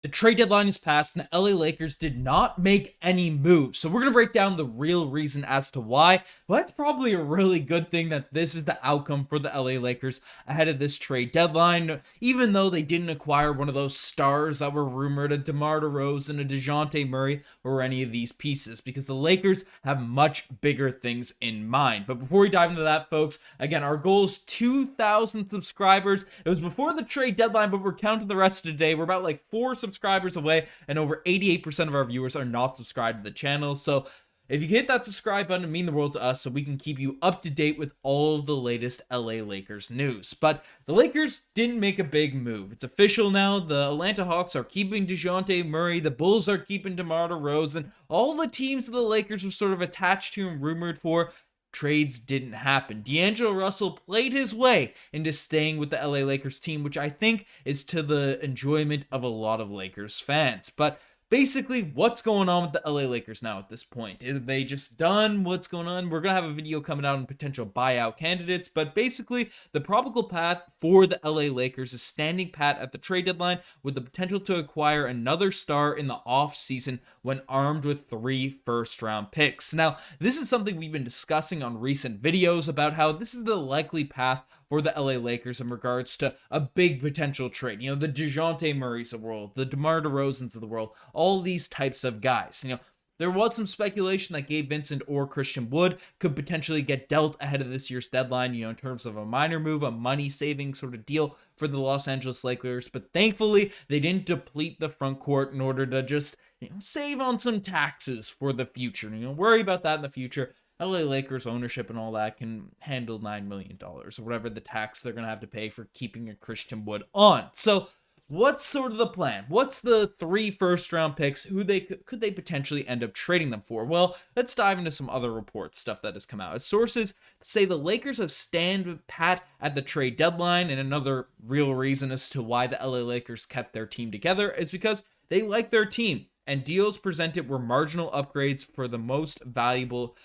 The trade deadline is passed and the LA Lakers did not make any moves. So we're going to break down the real reason as to why. Well, that's probably a really good thing that this is the outcome for the LA Lakers ahead of this trade deadline, even though they didn't acquire one of those stars that were rumored, a DeMar DeRozan, a DeJounte Murray, or any of these pieces, because the Lakers have much bigger things in mind. But before we dive into that, folks, again, our goal is 2,000 subscribers. It was before the trade deadline, but we're counting the rest of the day. We're about like 4 subscribers away, and over 88% of our viewers are not subscribed to the channel. So if you hit that subscribe button, it'd mean the world to us, so we can keep you up to date with all of the latest LA Lakers news. But the Lakers didn't make a big move. It's official now. The Atlanta Hawks are keeping DeJounte Murray. The Bulls are keeping DeMar DeRozan. All the teams that the Lakers were sort of attached to and rumored for, trades didn't happen. D'Angelo Russell played his way into staying with the LA Lakers team, which I think is to the enjoyment of a lot of Lakers fans. But basically, what's going on with the LA Lakers now at this point? Are they just done? What's going on? We're going to have a video coming out on potential buyout candidates, but basically, the probable path for the LA Lakers is standing pat at the trade deadline with the potential to acquire another star in the offseason when armed with 3 first-round picks. Now, this is something we've been discussing on recent videos about how this is the likely path for the LA Lakers in regards to a big potential trade. You know, the DeJounte Murrays of the world, the DeMar DeRozans of the world, all these types of guys. You know, there was some speculation that Gabe Vincent or Christian Wood could potentially get dealt ahead of this year's deadline, you know, in terms of a minor move, a money-saving sort of deal for the Los Angeles Lakers. But thankfully, they didn't deplete the front court in order to just, you know, save on some taxes for the future. You know, worry about that in the future. LA Lakers ownership and all that can handle $9 million or whatever the tax they're going to have to pay for keeping a Christian Wood on. So what's sort of the plan? What's the 3 first-round picks? Who could they potentially end up trading them for? Well, let's dive into some other reports, stuff that has come out. As sources say the Lakers have stand pat at the trade deadline, and another real reason as to why the LA Lakers kept their team together is because they like their team. And deals presented were marginal upgrades for their most valuable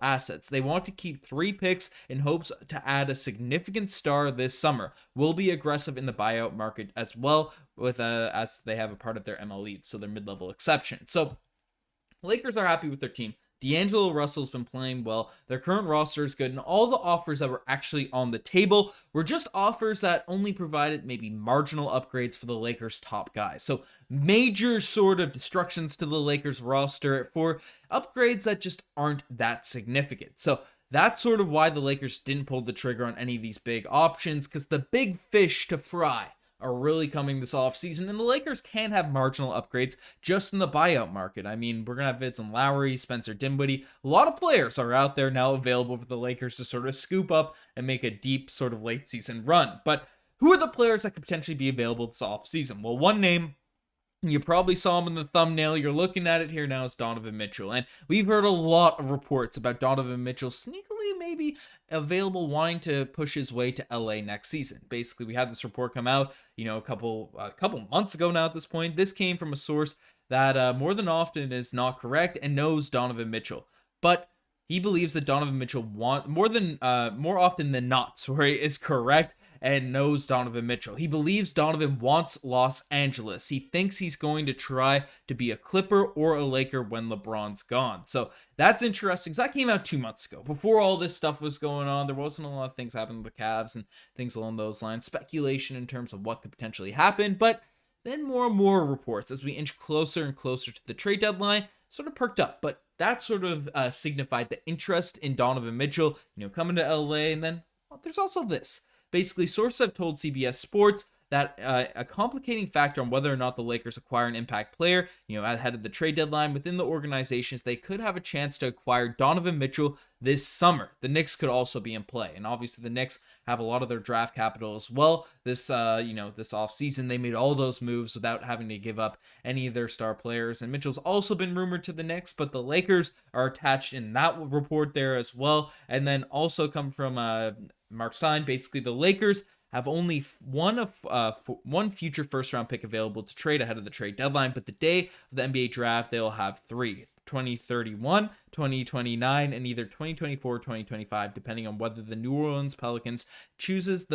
assets. They want to keep 3 picks in hopes to add a significant star this summer. Will be aggressive in the buyout market as well, with as they have a part of their MLE, so their mid-level exception. So Lakers are happy with their team. D'Angelo Russell's been playing well. Their current roster is good, and all the offers that were actually on the table were just offers that only provided maybe marginal upgrades for the Lakers' top guys. So major sort of destructions to the Lakers roster for upgrades that just aren't that significant. So that's sort of why the Lakers didn't pull the trigger on any of these big options, because the big fish to fry are really coming this offseason, and the Lakers can have marginal upgrades just in the buyout market. I mean, we're going to have Vincent Lowry, Spencer Dinwiddie. A lot of players are out there now available for the Lakers to sort of scoop up and make a deep sort of late season run. But who are the players that could potentially be available this offseason? Well, one name, you probably saw him in the thumbnail. You're looking at it here now. Is Donovan Mitchell. And we've heard a lot of reports about Donovan Mitchell sneakily maybe available, wanting to push his way to LA next season. Basically, we had this report come out, you know, a couple months ago now at this point. This came from a source that more than often is not correct and knows Donovan Mitchell. But he believes that Donovan Mitchell more often than not, is correct and knows Donovan Mitchell. He believes Donovan wants Los Angeles. He thinks he's going to try to be a Clipper or a Laker when LeBron's gone. So that's interesting. So that came out 2 months ago. Before all this stuff was going on, there wasn't a lot of things happening with the Cavs and things along those lines. Speculation in terms of what could potentially happen, but then more and more reports as we inch closer and closer to the trade deadline sort of perked up. But that sort of signified the interest in Donovan Mitchell, you know, coming to LA. And then there's also this. Basically, sources have told CBS Sports that a complicating factor on whether or not the Lakers acquire an impact player, you know, ahead of the trade deadline within the organizations, they could have a chance to acquire Donovan Mitchell this summer. The Knicks could also be in play, and obviously the Knicks have a lot of their draft capital as well. This this offseason, they made all those moves without having to give up any of their star players, and Mitchell's also been rumored to the Knicks, but the Lakers are attached in that report there as well. And then also come from Mark Stein, basically the Lakers have only one future first-round pick available to trade ahead of the trade deadline, but the day of the NBA draft, they'll have 3. 2031, 2029, and either 2024 or 2025, depending on whether the New Orleans Pelicans chooses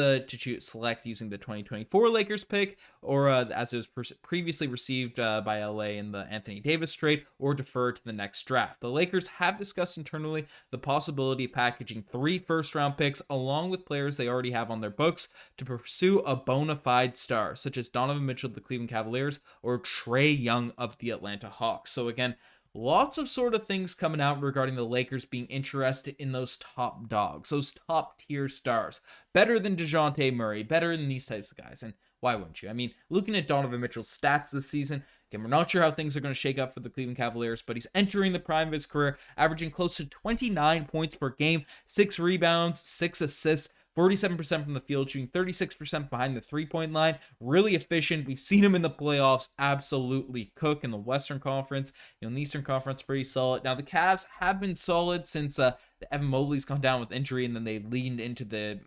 select using the 2024 Lakers pick, or as it was previously received by LA in the Anthony Davis trade, or defer to the next draft. The Lakers have discussed internally the possibility of packaging 3 first-round picks along with players they already have on their books to pursue a bona fide star, such as Donovan Mitchell of the Cleveland Cavaliers or Trae Young of the Atlanta Hawks. So again, lots of sort of things coming out regarding the Lakers being interested in those top dogs, those top tier stars, better than DeJounte Murray, better than these types of guys. And why wouldn't you? I mean, looking at Donovan Mitchell's stats this season, again, we're not sure how things are going to shake up for the Cleveland Cavaliers, but he's entering the prime of his career, averaging close to 29 points per game, 6 rebounds, 6 assists, 47% from the field, shooting 36% behind the three-point line. Really efficient. We've seen him in the playoffs absolutely cook in the Western Conference. In the Eastern Conference, pretty solid. Now, the Cavs have been solid since Evan Mobley's gone down with injury, and then they leaned into the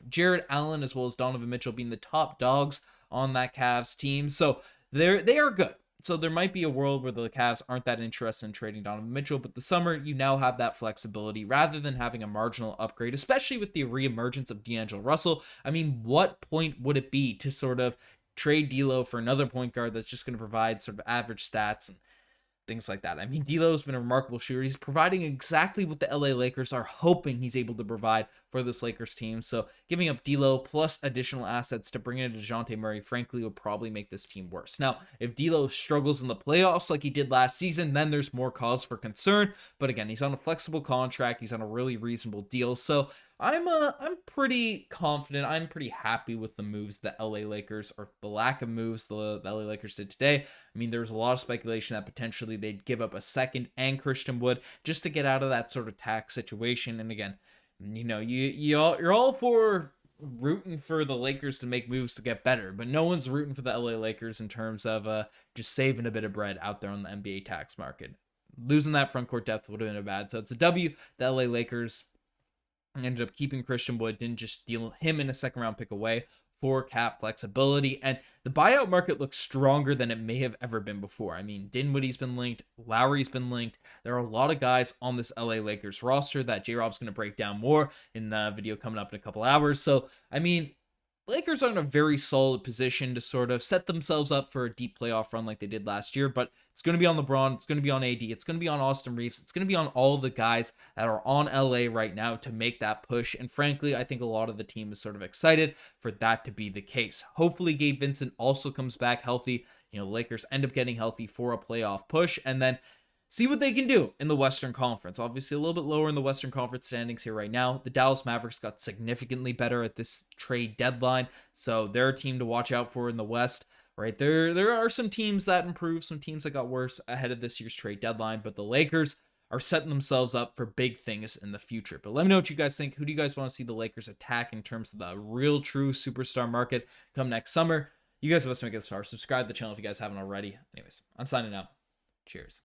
Jared Allen as well as Donovan Mitchell being the top dogs on that Cavs team. So they are good. So there might be a world where the Cavs aren't that interested in trading Donovan Mitchell, but the summer, you now have that flexibility rather than having a marginal upgrade, especially with the reemergence of D'Angelo Russell. I mean, what point would it be to sort of trade D'Lo for another point guard that's just going to provide sort of average stats and things like that? I mean, D'Lo's been a remarkable shooter. He's providing exactly what the LA Lakers are hoping he's able to provide for this Lakers team. So giving up D'Lo plus additional assets to bring in DeJounte Murray, frankly, would probably make this team worse. Now, if D'Lo struggles in the playoffs like he did last season, then there's more cause for concern. But again, he's on a flexible contract. He's on a really reasonable deal. So I'm pretty confident. I'm pretty happy with the moves the LA Lakers, or the lack of moves the LA Lakers did today. I mean, there was a lot of speculation that potentially they'd give up a second and Christian Wood just to get out of that sort of tax situation. And again, you're all for rooting for the Lakers to make moves to get better, but no one's rooting for the LA Lakers in terms of just saving a bit of bread out there on the NBA tax market. Losing that front court depth would have been bad. So it's a W. The LA Lakers ended up keeping Christian Wood, didn't just deal him in a second round pick away for cap flexibility, and the buyout market looks stronger than it may have ever been before. I mean, Dinwiddie's been linked, Lowry's been linked. There are a lot of guys on this LA Lakers roster that J-Rob's going to break down more in the video coming up in a couple hours. So, I mean, Lakers are in a very solid position to sort of set themselves up for a deep playoff run like they did last year, but it's going to be on LeBron, it's going to be on AD, it's going to be on Austin Reaves, it's going to be on all the guys that are on LA right now to make that push, and frankly, I think a lot of the team is sort of excited for that to be the case. Hopefully, Gabe Vincent also comes back healthy. Lakers end up getting healthy for a playoff push, and then see what they can do in the Western Conference. Obviously, a little bit lower in the Western Conference standings here right now. The Dallas Mavericks got significantly better at this trade deadline, so they're a team to watch out for in the West. Right, there are some teams that improved, some teams that got worse ahead of this year's trade deadline, but the Lakers are setting themselves up for big things in the future. But let me know what you guys think. Who do you guys want to see the Lakers attack in terms of the real, true superstar market come next summer? You guys have to make it this far. Subscribe to the channel if you guys haven't already. Anyways, I'm signing out. Cheers.